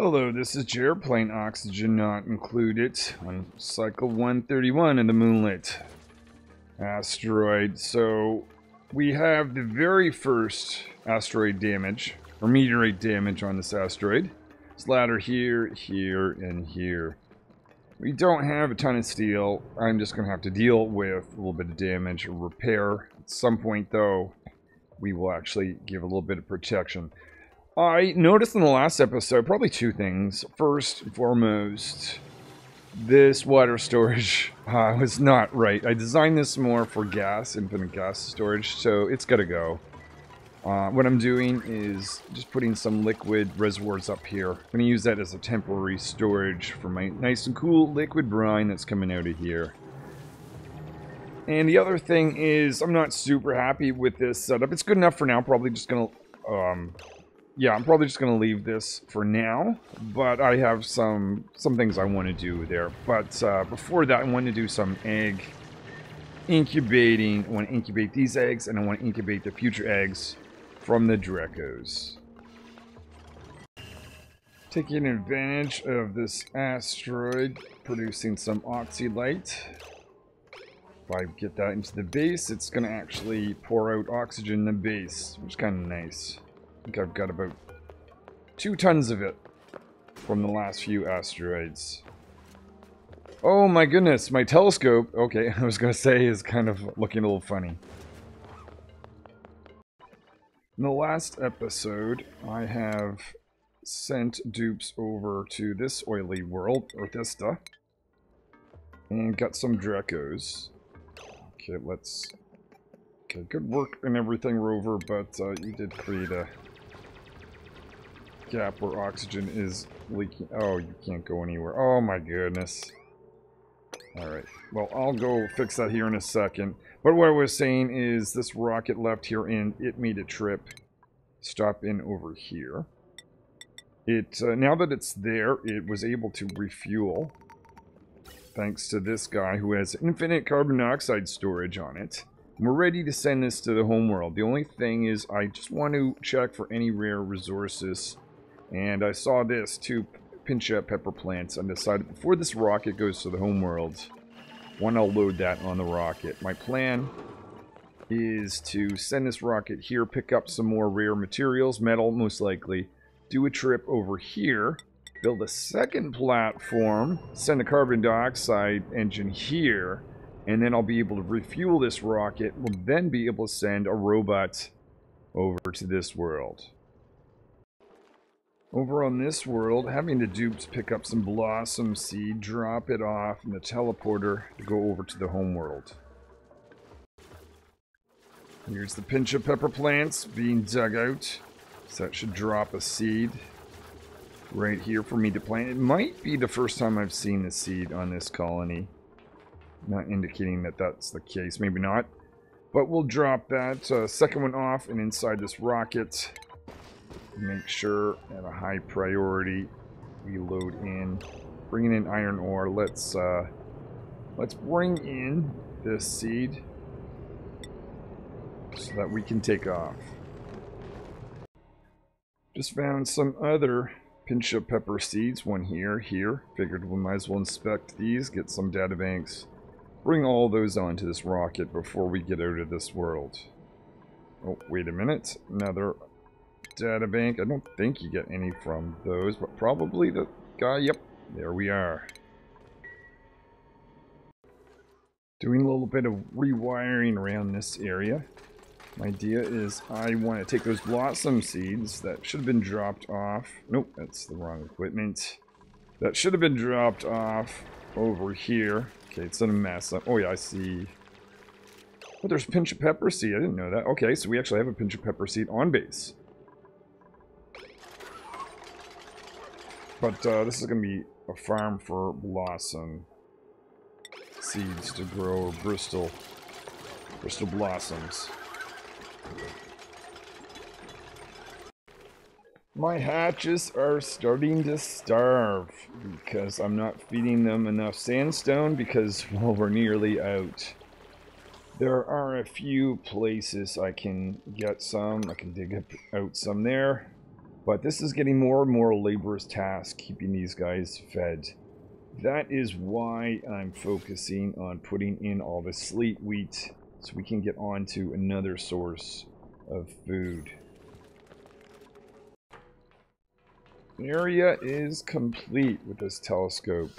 Hello, this is Jared playing Oxygen Not Included on Cycle 131 in the Moonlet asteroid. So we have the very first asteroid damage, or meteorite damage on this asteroid. This ladder here, here, and here. We don't have a ton of steel. I'm just going to have to deal with a little bit of damage or repair. At some point though, we will actually give a little bit of protection. I noticed in the last episode probably two things. First and foremost, this water storage was not right. I designed this more for gas, infinite gas storage, so it's gotta go. What I'm doing is just putting some liquid reservoirs up here. I'm gonna use that as a temporary storage for my nice and cool liquid brine that's coming out of here. And the other thing is, I'm not super happy with this setup. It's good enough for now. Probably just gonna, yeah, I'm probably just going to leave this for now, but I have some things I want to do there. But before that, I want to do some egg incubating. I want to incubate these eggs, and I want to incubate the future eggs from the Drecos. Taking advantage of this asteroid, producing some oxylite. If I get that into the base, it's going to actually pour out oxygen in the base, which is kind of nice. I think I've got about 2 tons of it from the last few asteroids. Oh my goodness, my telescope, okay, I was going to say, is kind of looking a little funny. In the last episode, I have sent dupes over to this oily world, Earthista, and got some Drecos. Okay, let's... Okay, good work and everything, Rover, but you did create a gap where oxygen is leaking. Oh, you can't go anywhere. Oh my goodness. Alright, well, I'll go fix that here in a second. But what I was saying is this rocket left here and it made a trip. Stop in over here. It, now that it's there, it was able to refuel. Thanks to this guy who has infinite carbon dioxide storage on it. We're ready to send this to the homeworld. The only thing is I just want to check for any rare resources. And I saw this, 2 pinch-up pepper plants, and decided before this rocket goes to the homeworld, I'll load that on the rocket. My plan is to send this rocket here, pick up some more rare materials, metal most likely, do a trip over here, build a second platform, send a carbon dioxide engine here, and then I'll be able to refuel this rocket. We'll then be able to send a robot over to this world. Over on this world, having the dupes pick up some blossom seed, drop it off in the teleporter to go over to the homeworld. Here's the pinch of pepper plants being dug out. So that should drop a seed right here for me to plant. It might be the first time I've seen the seed on this colony. Not indicating that that's the case, maybe not. But we'll drop that second one off and inside this rocket. Make sure at a high priority we load in. Bringing in iron ore. Let's bring in this seed so that we can take off. Just found some other pinch of pepper seeds. One here. Figured we might as well inspect these, get some data banks. Bring all those onto this rocket before we get out of this world. Oh, wait a minute. Another data bank. I don't think you get any from those, but probably the guy. Yep, there we are. Doing a little bit of rewiring around this area. My idea is I want to take those blossom seeds that should have been dropped off. Nope, that's the wrong equipment. That should have been dropped off over here. Okay, it's in a mess. Oh yeah, I see. Oh, there's a pinch of pepper seed. I didn't know that. Okay, so we actually have a pinch of pepper seed on base. But this is going to be a farm for blossom seeds to grow Bristol blossoms. My hatches are starting to starve because I'm not feeding them enough sandstone because, well, we're nearly out. There are a few places I can get some. I can dig out some there. But this is getting more and more laborious task, keeping these guys fed. That is why I'm focusing on putting in all the sleet wheat so we can get on to another source of food. The area is complete with this telescope.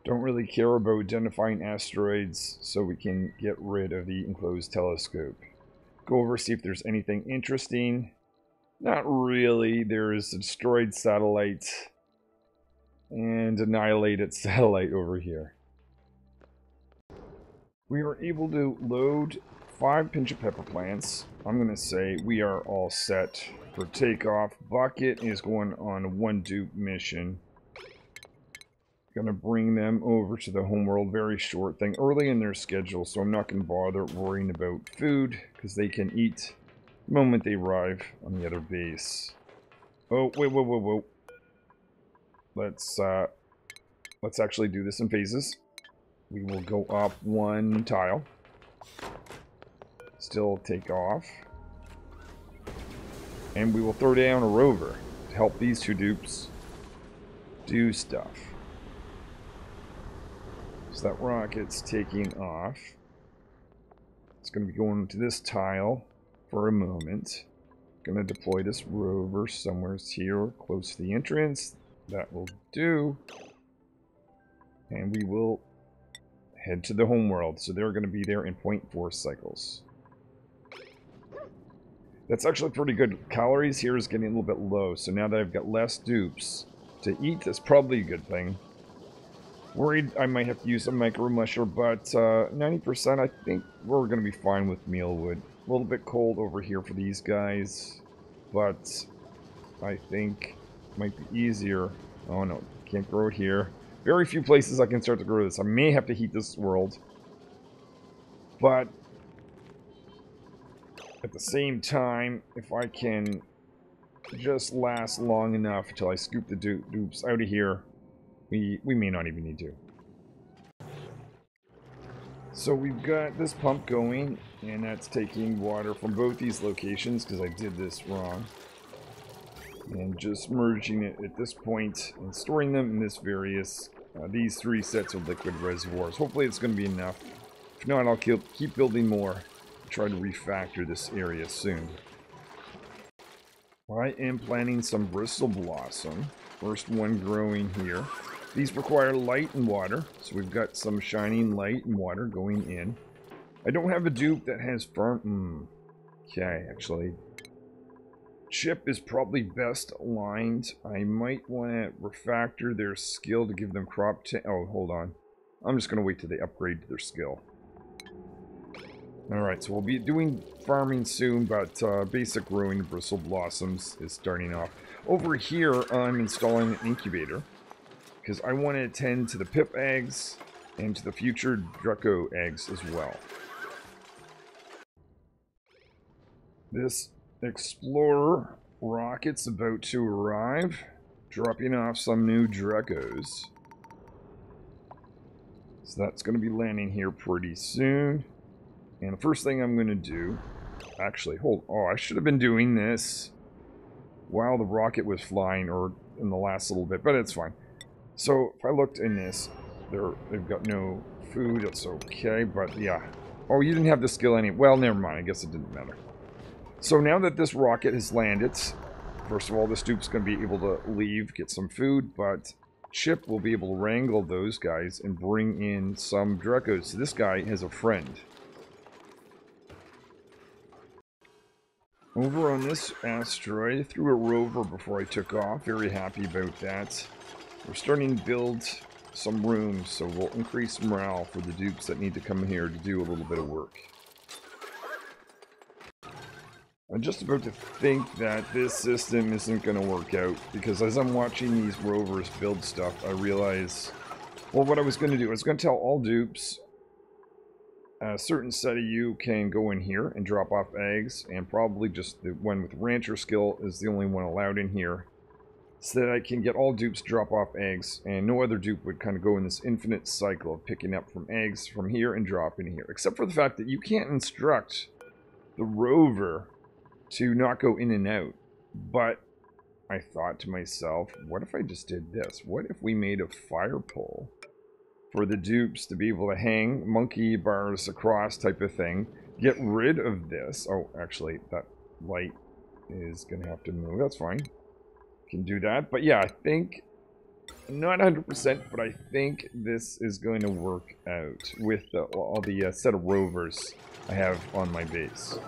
Don't really care about identifying asteroids, so we can get rid of the enclosed telescope. Go over, see if there's anything interesting. Not really. There's a destroyed satellite and annihilated satellite over here. We were able to load 5 pinch of pepper plants. I'm going to say we are all set for takeoff. Bucket is going on a 1 dupe mission. Going to bring them over to the homeworld. Very short thing. Early in their schedule, so I'm not going to bother worrying about food because they can eat the moment they arrive on the other base. Oh, whoa. Let's actually do this in phases. We will go up 1 tile. Still take off. And we will throw down a rover to help these 2 dupes do stuff. So that rocket's taking off. It's going to be going to this tile for a moment. Going to deploy this rover somewhere here close to the entrance. That will do. And we will head to the homeworld. So they're going to be there in 0.4 cycles. That's actually pretty good. Calories here is getting a little bit low. So now that I've got less dupes to eat, that's probably a good thing. Worried I might have to use a micro musher, but 90% I think we're going to be fine with mealwood. A little bit cold over here for these guys, but I think it might be easier. Oh no, can't grow it here. Very few places I can start to grow this. I may have to heat this world, but at the same time, if I can just last long enough until I scoop the dupes out of here, we may not even need to. So we've got this pump going, and that's taking water from both these locations because I did this wrong. And just merging it at this point and storing them in this various, these 3 sets of liquid reservoirs. Hopefully it's going to be enough. If not, I'll keep building more. Try to refactor this area soon. I am planting some bristle blossom. First one growing here. These require light and water, so we've got some shining light and water going in. I don't have a dupe that has farm. Okay, actually, Chip is probably best aligned. I might want to refactor their skill to give them crop. Oh, hold on. I'm just going to wait till they upgrade to their skill. Alright, so we'll be doing farming soon, but basic growing bristle blossoms is starting off. Over here, I'm installing an incubator, because I want to attend to the pip eggs and to the future Draco eggs as well. This Explorer rocket's about to arrive, dropping off some new Dracos. So that's going to be landing here pretty soon. And the first thing I'm going to do... Actually, I should have been doing this while the rocket was flying, or in the last little bit, but it's fine. So, if I looked in this, they've got no food, it's okay, but yeah. Oh, you didn't have the skill any... Well, never mind, I guess it didn't matter. So now that this rocket has landed, first of all, this dupe's going to be able to leave, get some food, but Chip will be able to wrangle those guys and bring in some Dracos. So this guy has a friend. Over on this asteroid, I threw a rover before I took off. Very happy about that. We're starting to build some rooms, so we'll increase morale for the dupes that need to come here to do a little bit of work. I'm just about to think that this system isn't going to work out, because as I'm watching these rovers build stuff, I realize, well, what I was going to do, I was going to tell all dupes, a certain set of you can go in here and drop off eggs, and probably just the one with rancher skill is the only one allowed in here, so that I can get all dupes to drop off eggs, and no other dupe would kind of go in this infinite cycle of picking up from eggs from here and dropping here, except for the fact that you can't instruct the rover to not go in and out, but I thought to myself, what if I just did this? What if we made a fire pole for the dupes to be able to hang monkey bars across type of thing? Get rid of this. Oh, actually, that light is going to have to move. That's fine. Can do that. But yeah, I think, not 100%, but I think this is going to work out with all the set of rovers I have on my base.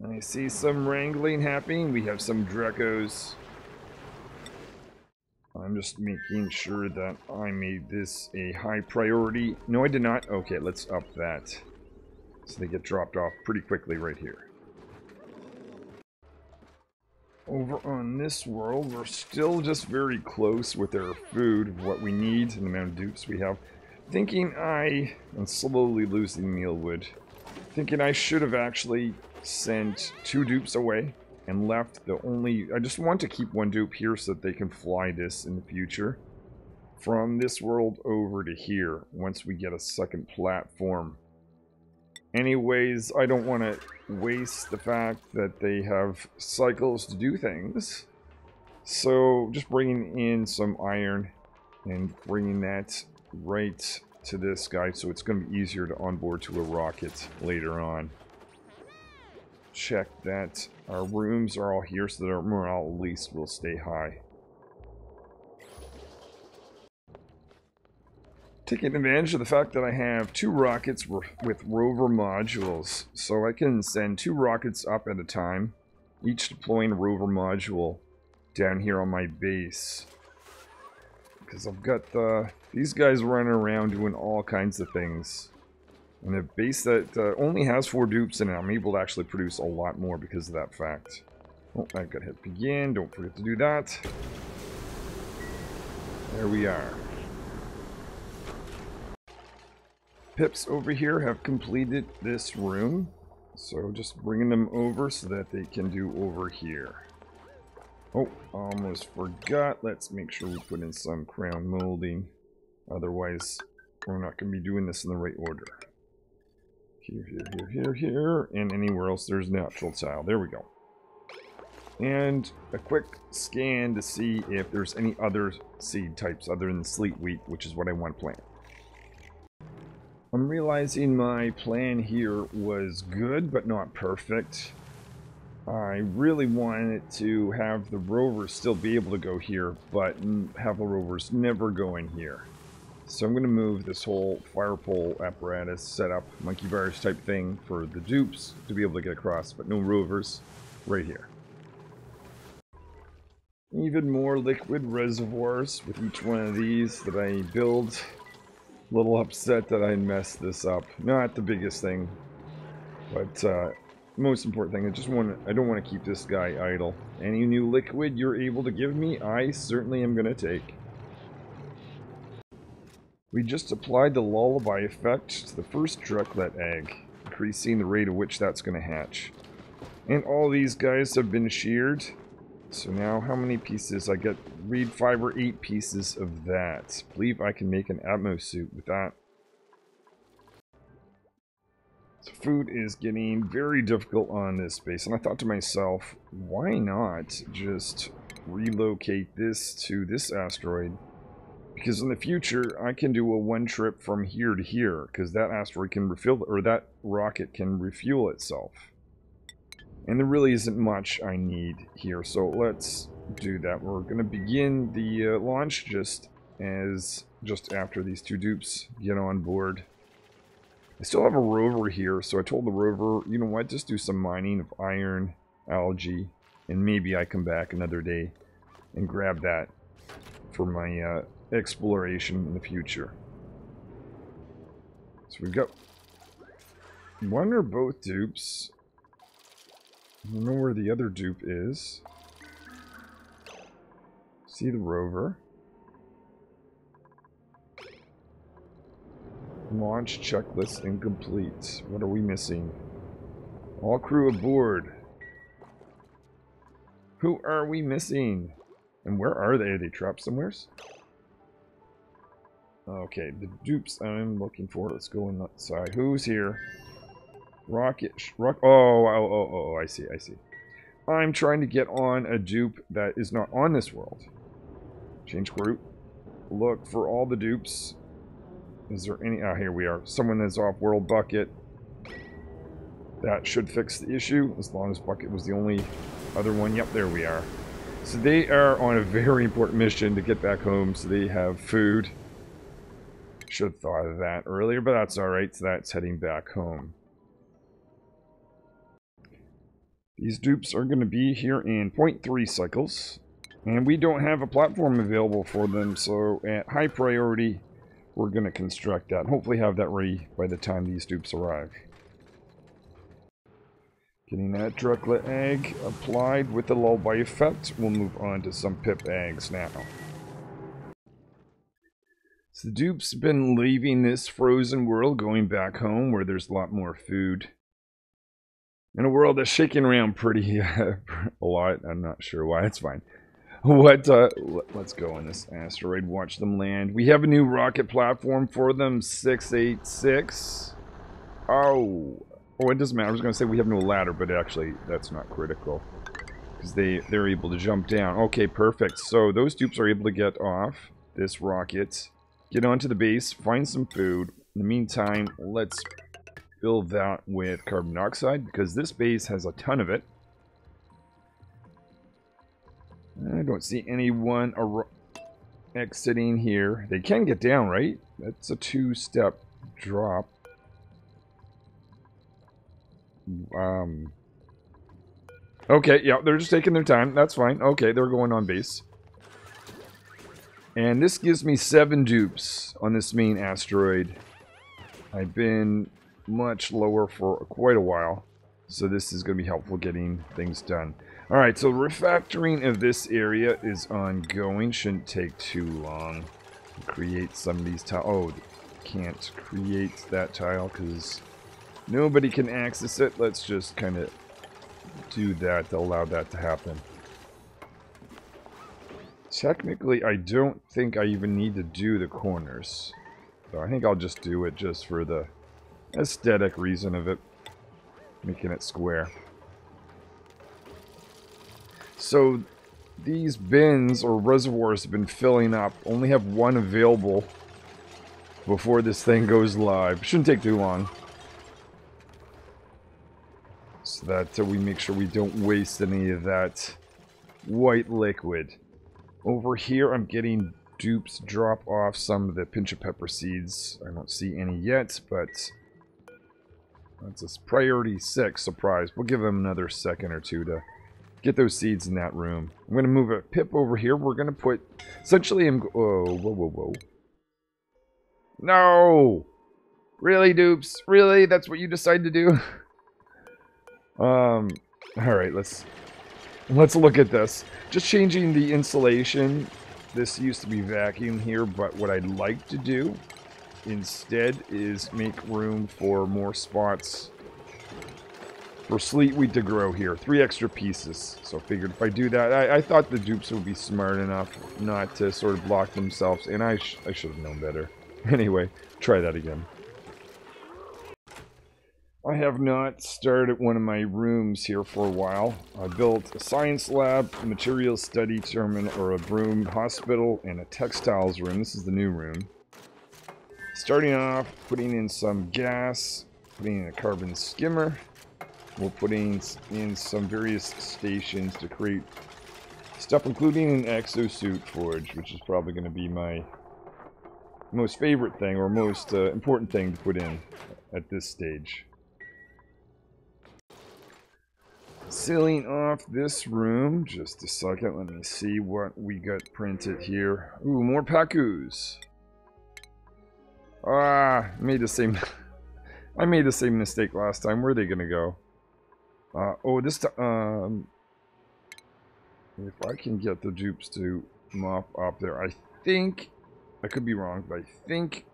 I see some wrangling happening. We have some Dracos. I'm just making sure that I made this a high priority. No, I did not. Okay, let's up that. So they get dropped off pretty quickly right here. Over on this world, we're still just very close with our food, what we need, and the amount of dupes we have. Thinking I'm slowly losing mealwood. Thinking I should have actually sent 2 dupes away and left the only... I just want to keep 1 dupe here so that they can fly this in the future. From this world over to here, once we get a second platform. Anyways, I don't want to waste the fact that they have cycles to do things. So, just bringing in some iron and bringing that right to this guy, so it's going to be easier to onboard to a rocket later on. Check that our rooms are all here so that our morale at least will stay high. Taking advantage of the fact that I have 2 rockets with rover modules, so I can send 2 rockets up at a time, each deploying a rover module down here on my base. Because I've got these guys running around doing all kinds of things. And a base that only has 4 dupes in it, I'm able to actually produce a lot more because of that fact. Oh, I've got to hit begin, don't forget to do that. There we are. Pips over here have completed this room, so just bringing them over so that they can do over here. Oh, almost forgot. Let's make sure we put in some crown molding. Otherwise, we're not going to be doing this in the right order. Here, and anywhere else there's natural tile. There we go. And a quick scan to see if there's any other seed types other than sleet wheat, which is what I want to plant. I'm realizing my plan here was good, but not perfect. I really wanted to have the rovers still be able to go here, but have the rovers never go in here. So I'm going to move this whole fire pole apparatus setup, monkey bars type thing for the dupes to be able to get across, but no rovers right here. Even more liquid reservoirs with each one of these that I build. A little upset that I messed this up. Not the biggest thing, but most important thing, I don't want to keep this guy idle. Any new liquid you're able to give me, I certainly am going to take. We just applied the lullaby effect to the first drunklet egg, increasing the rate at which that's going to hatch. And all these guys have been sheared. So now how many pieces? I get read 5 or 8 pieces of that. I believe I can make an Atmo suit with that. So food is getting very difficult on this base, and I thought to myself, why not just relocate this to this asteroid? Because in the future, I can do a 1 trip from here to here, because that asteroid can refuel, or that rocket can refuel itself. And there really isn't much I need here, so let's do that. We're going to begin the launch just after these 2 dupes get on board. I still have a rover here, so I told the rover, you know what, just do some mining of iron, algae, and maybe I come back another day and grab that for my exploration in the future. So we've got 1 or both dupes. I don't know where the other dupe is. See the rover. Launch checklist incomplete. What are we missing? All crew aboard. Who are we missing? And where are they? Are they trapped somewheres? Okay, the dupes I'm looking for. Let's go on that side. Who's here? Rocket. Oh, I see. I'm trying to get on a dupe that is not on this world. Change group. Look for all the dupes. Is there any... Ah, here we are. Someone that's off world bucket. That should fix the issue, as long as bucket was the only other one. Yep, there we are. So they are on a very important mission to get back home, so they have food. Should have thought of that earlier, but that's alright, so that's heading back home. These dupes are going to be here in 0.3 cycles, and we don't have a platform available for them, so at high priority, we're going to construct that, and hopefully have that ready by the time these dupes arrive. Getting that Drucklet egg applied with the lullaby effect, we'll move on to some pip eggs now. So the dupes have been leaving this frozen world, going back home where there's a lot more food. In a world that's shaking around pretty a lot. I'm not sure why, it's fine. Let's go on this asteroid, watch them land. We have a new rocket platform for them, 686. Oh, it doesn't matter. I was going to say we have no ladder, but actually that's not critical. Because they're able to jump down. Okay, perfect. So those dupes are able to get off this rocket, get onto the base, find some food. In the meantime, let's fill that with carbon dioxide, because this base has a ton of it. I don't see anyone exiting here. They can get down, right? That's a 2-step drop. Okay, yeah, they're just taking their time. That's fine. Okay, they're going on base. And this gives me 7 dupes on this main asteroid. I've been much lower for quite a while, so this is going to be helpful getting things done. Alright, so refactoring of this area is ongoing. Shouldn't take too long to create some of these tiles. Oh, can't create that tile because nobody can access it. Let's just kind of do that to allow that to happen. Technically, I don't think I even need to do the corners. So I think I'll just do it just for the aesthetic reason of it, making it square. So these bins or reservoirs have been filling up. Only have one available before this thing goes live. Shouldn't take too long. So that we make sure we don't waste any of that white liquid. Over here I'm getting dupes drop off some of the pinch of pepper seeds. I don't see any yet, but that's a priority 6 surprise. We'll give them another second or two to get those seeds in that room. I'm going to move a pip over here. We're going to put... Essentially, whoa. No! Really, dupes? Really? That's what you decide to do? Alright, let's look at this. Just changing the insulation. This used to be vacuum here, but what I'd like to do instead is make room for more spots for sleet wheat to grow here. 3 extra pieces. So I figured if I do that, I thought the dupes would be smart enough not to sort of block themselves, and I should have known better. Anyway, try that again. I have not started one of my rooms here for a while. I built a science lab, a materials study terminal, or a room, hospital, and a textiles room. This is the new room. Starting off, putting in some gas, putting in a carbon skimmer. We're putting in some various stations to create stuff, including an exosuit forge, which is probably going to be my most favorite thing, or most important thing to put in at this stage. Sealing off this room, just a second, let me see what we got printed here. Ooh, more Pacus. I made the same mistake last time. Where are they gonna go? This time, if I can get the dupes to mop up there, I think, I could be wrong, but I think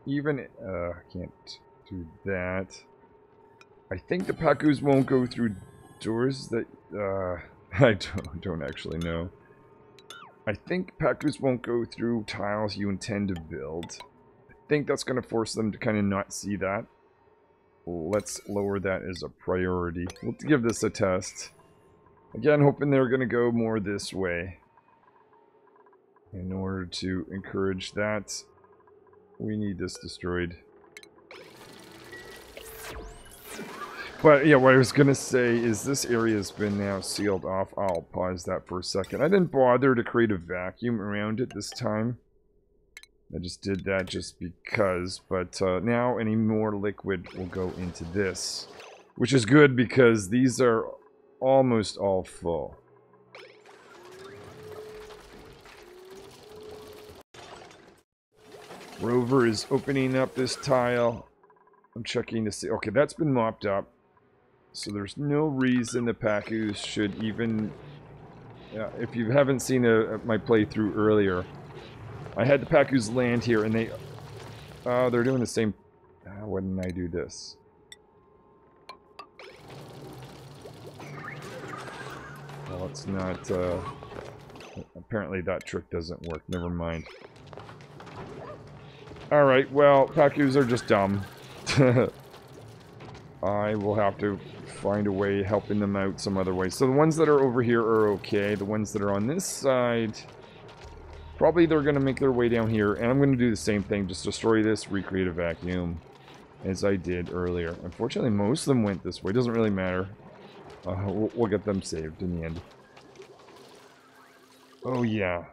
even, I can't do that. I think the Pacus won't go through doors that, I don't actually know. I think Pacus won't go through tiles you intend to build. I think that's going to force them to kind of not see that. Let's lower that as a priority. We'll give this a test. Again, hoping they're going to go more this way. In order to encourage that, we need this destroyed. But yeah, what I was going to say is this area has been now sealed off. I'll pause that for a second. I didn't bother to create a vacuum around it this time. I just did that just because. But now any more liquid will go into this. Which is good because these are almost all full. Rover is opening up this tile. I'm checking to see. Okay, that's been mopped up. So there's no reason the Pacus should even... if you haven't seen my playthrough earlier, I had the Pacus land here and they... they're doing the same... why didn't I do this? Well, it's not... apparently that trick doesn't work. Never mind. Alright, well, Pacus are just dumb. I will have to find a way helping them out some other way. So the ones that are over here are okay. The ones that are on this side, probably they're going to make their way down here. And I'm going to do the same thing. Just destroy this, recreate a vacuum, as I did earlier. Unfortunately, most of them went this way. Doesn't really matter. We'll get them saved in the end. Oh yeah.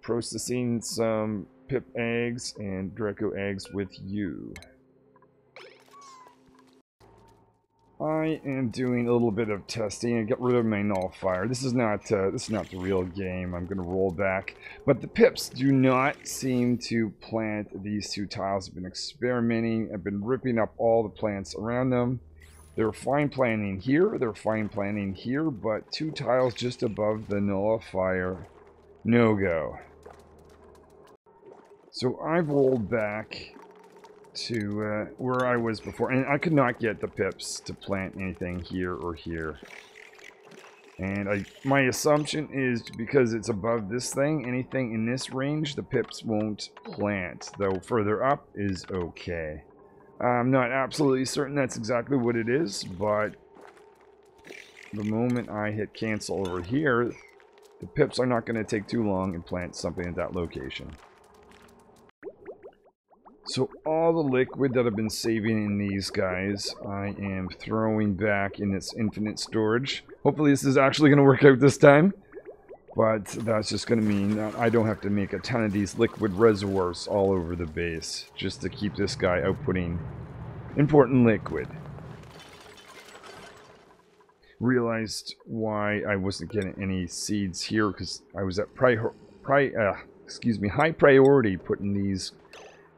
Processing some Pip eggs and Draco eggs with you. I am doing a little bit of testing and get rid of my nullifier. This is not the real game. I'm going to roll back. But the Pips do not seem to plant these two tiles. I've been experimenting. I've been ripping up all the plants around them. They're fine planting here. They're fine planting here. But two tiles just above the nullifier, no go. So I've rolled back to where I was before, and I could not get the Pips to plant anything here or here. And my assumption is because it's above this thing, anything in this range, the Pips won't plant, though further up is okay. I'm not absolutely certain that's exactly what it is, but the moment I hit cancel over here, the Pips are not going to take too long and plant something at that location. So all the liquid that I've been saving in these guys, I am throwing back in this infinite storage. Hopefully this is actually going to work out this time. But that's just going to mean that I don't have to make a ton of these liquid reservoirs all over the base, just to keep this guy outputting important liquid. Realized why I wasn't getting any seeds here, because I was at high priority putting these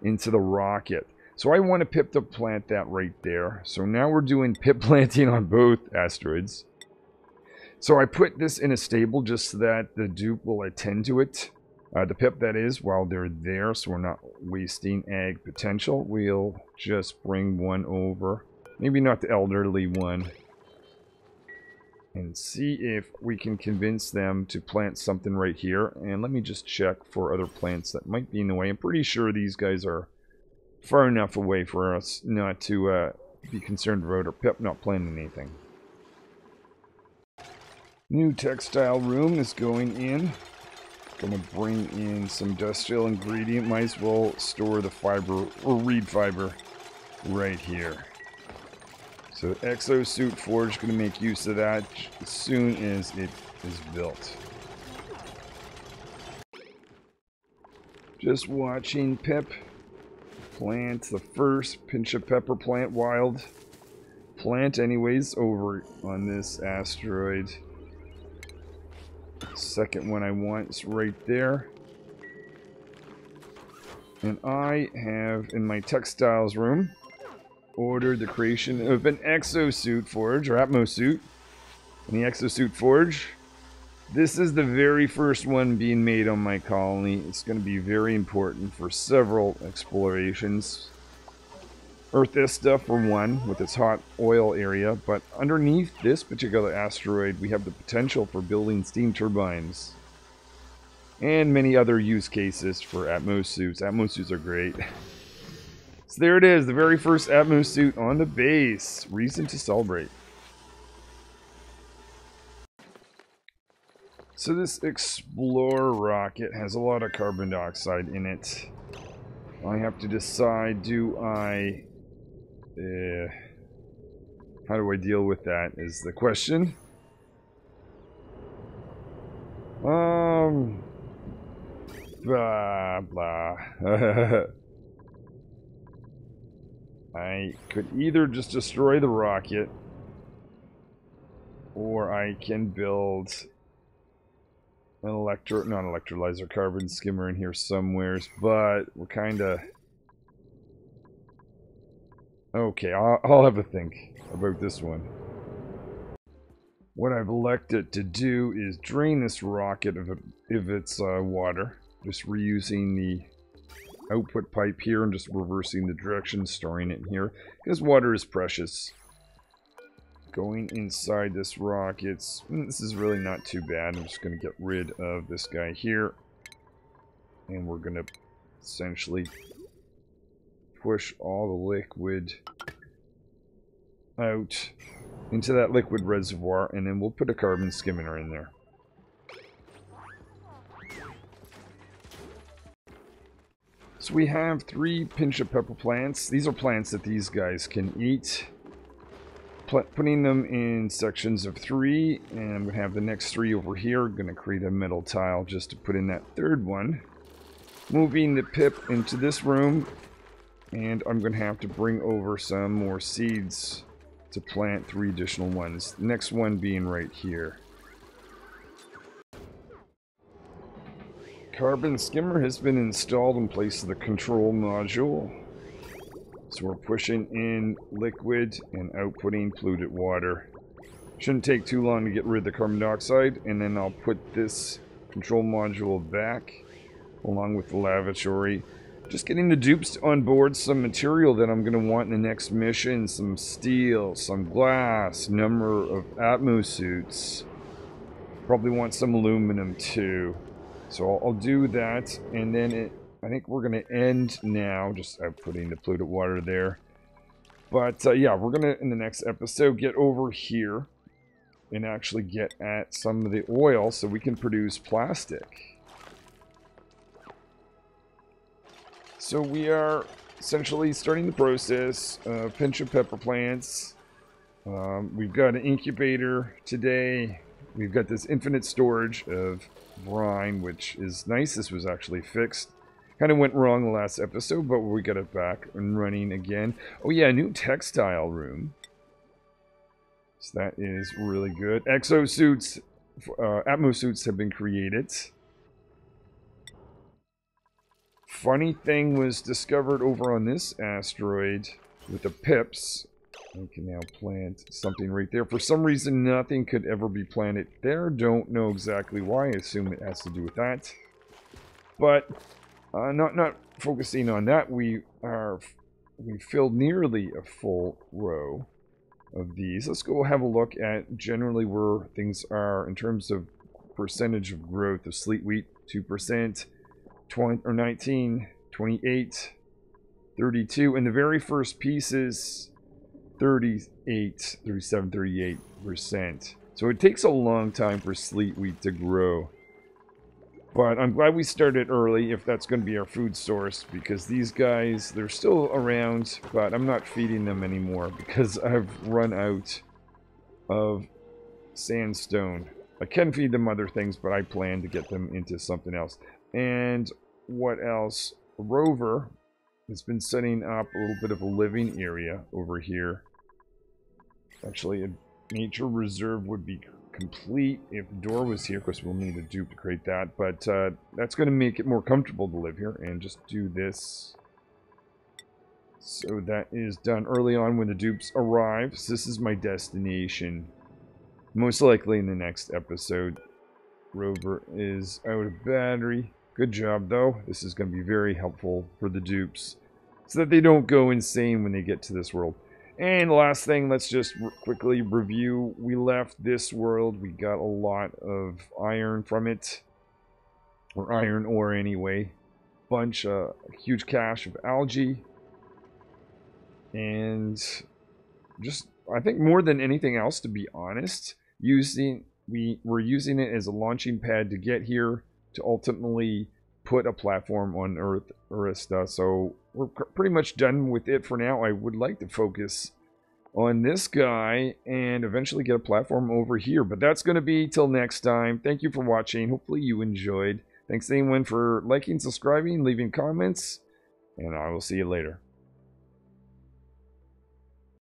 into the rocket. So I want a Pip to plant that right there. So now we're doing Pip planting on both asteroids. So I put this in a stable just so that the dupe will attend to it. The Pip, that is, while they're there, so we're not wasting egg potential. We'll just bring one over. Maybe not the elderly one. And see if we can convince them to plant something right here. And let me just check for other plants that might be in the way. I'm pretty sure these guys are far enough away for us not to be concerned about our Pip not planting anything. New textile room is going in. Gonna bring in some industrial ingredient. Might as well store the fiber or reed fiber right here. So Exo Suit Forge going to make use of that as soon as it is built. Just watching Pip plant the first pinch of pepper plant wild. Plant anyways over on this asteroid. Second one I want is right there. And I have in my textiles room ordered the creation of an exosuit forge, or Atmo Suit. And the exosuit forge, this is the very first one being made on my colony. It's going to be very important for several explorations. Earth this stuff for one, with its hot oil area, but underneath this particular asteroid, we have the potential for building steam turbines. And many other use cases for Atmo Suits. Atmo Suits are great. So there it is, the very first Atmo Suit on the base. Reason to celebrate. So this Explorer rocket has a lot of carbon dioxide in it. I have to decide, how do I deal with that is the question. Blah, blah. I could either just destroy the rocket, or I can build an non-electrolyzer carbon skimmer in here somewheres, but we're kind of... Okay, I'll have a think about this one. What I've elected to do is drain this rocket of its water, just reusing the output pipe here and just reversing the direction, storing it in here, because water is precious. Going inside this rocket, this is really not too bad. I'm just going to get rid of this guy here, and we're going to essentially push all the liquid out into that liquid reservoir, and then we'll put a carbon skimmer in there. So we have 3 pinch of pepper plants. These are plants that these guys can eat. Putting them in sections of 3, and I'm going to have the next 3 over here. I'm going to create a metal tile just to put in that 3rd one. Moving the pip into this room, and I'm going to have to bring over some more seeds to plant 3 additional ones. The next one being right here. Carbon skimmer has been installed in place of the control module. So we're pushing in liquid and outputting polluted water. Shouldn't take too long to get rid of the carbon dioxide, and then I'll put this control module back along with the lavatory. Just getting the dupes on board some material that I'm going to want in the next mission. Some steel, some glass, number of Atmo Suits. Probably want some aluminum too. So I'll do that, and then I think we're going to end now, just outputting the polluted water there. But yeah, we're going to, in the next episode, get over here and actually get at some of the oil so we can produce plastic. So we are essentially starting the process of pinch of pepper plants. We've got an incubator today. We've got this infinite storage of brine, which is nice. This was actually fixed. Kind of went wrong the last episode, but we got it back and running again. Oh yeah, new textile room. So that is really good. Exosuits, Atmo Suits have been created. Funny thing was discovered over on this asteroid with the pips. We can now plant something right there. For some reason, nothing could ever be planted there. Don't know exactly why. I assume it has to do with that. But not focusing on that, we filled nearly a full row of these. Let's go have a look at generally where things are in terms of percentage of growth of sleet wheat. 2%, 19, 28, 32, and the very first pieces 38, 37, 38%. So it takes a long time for sleet wheat to grow. But I'm glad we started early if that's going to be our food source, because these guys, they're still around, but I'm not feeding them anymore because I've run out of sandstone. I can feed them other things, but I plan to get them into something else. And what else? Rover has been setting up a little bit of a living area over here. Actually, a nature reserve would be complete if Door was here. Of course, we'll need a dupe to create that, but that's going to make it more comfortable to live here. And just do this. So that is done early on when the dupes arrive. So this is my destination. Most likely in the next episode. Rover is out of battery. Good job, though. This is going to be very helpful for the dupes, so that they don't go insane when they get to this world. And the last thing, let's just quickly review. We left this world. We got a lot of iron from it. Or iron ore, anyway. A huge cache of algae. And just, I think more than anything else, to be honest, using we're using it as a launching pad to get here to ultimately put a platform on Arista. So we're pretty much done with it for now. I would like to focus on this guy and eventually get a platform over here, but that's going to be till next time. Thank you for watching. Hopefully you enjoyed. Thanks anyone for liking, subscribing, leaving comments, and I will see you later.